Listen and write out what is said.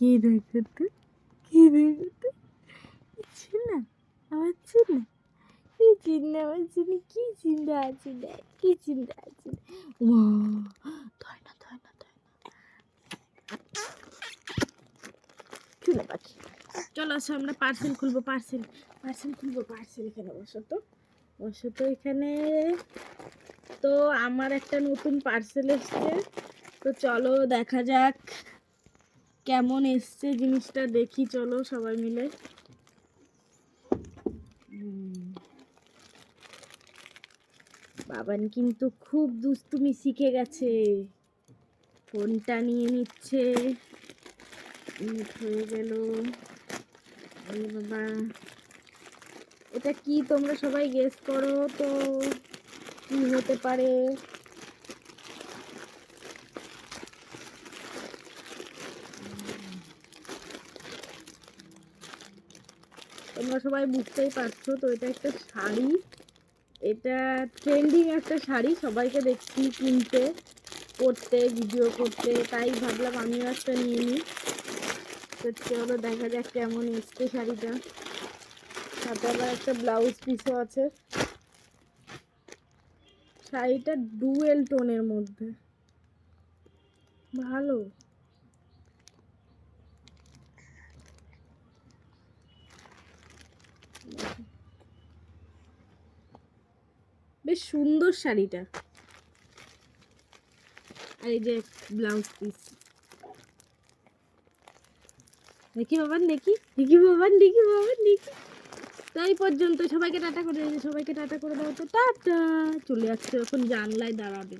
কি দেখো তো, কি দেখো তো, চিন্না আমার চিন্না, কি চিন্না আমার চিন্না, কি চিন্তা আছে না, কি চিন্তা আছে না। ও ধয় না ধয় না ধয় না, চুলে পাখি। চলো আসো আমরা পার্সেল খুলবো, পার্সেল পার্সেল খুলবো, পার্সেল এখানে বসো তো, বসো তো এখানে। তো আমার একটা নতুন পার্সেল এসছে, তো চলো দেখা যাক কেমন এসছে জিনিসটা, দেখি চলো সবাই মিলে। বাবান কিন্তু খুব দুষ্টুমি শিখে গেছে, ফোনটা নিয়ে নিচ্ছে। হয়ে গেল বাবা, এটা কি তোমরা সবাই গেস করো তো, কি হতে পারে। তোমরা সবাই বুঝতেই পারছো তো, এটা একটা শাড়ি, এটা ট্রেন্ডিং একটা শাড়ি, সবাইকে দেখছি কিনতে, পরতে, ভিডিও করতে, তাই ভাবলাম আমিও একটা নিয়ে নিই। তো চলো দেখা যাক কেমন এসছে শাড়িটা, সাথে আবার একটা ব্লাউজ পিসও আছে। শাড়িটা ডুয়েল টোনের মধ্যে, ভালো। বেশ সুন্দর শাড়িটা, আর এই যে ব্লাউজ পিস। দেখি বাবান, দেখি দেখি বাবান, দেখি বাবান, দেখি। তাই পর্যন্ত সবাইকে টাটা করে, সবাইকে টাটা করে দাও তো, টাটা। চলে যাচ্ছে, এখন জানলায় দাঁড়াবে।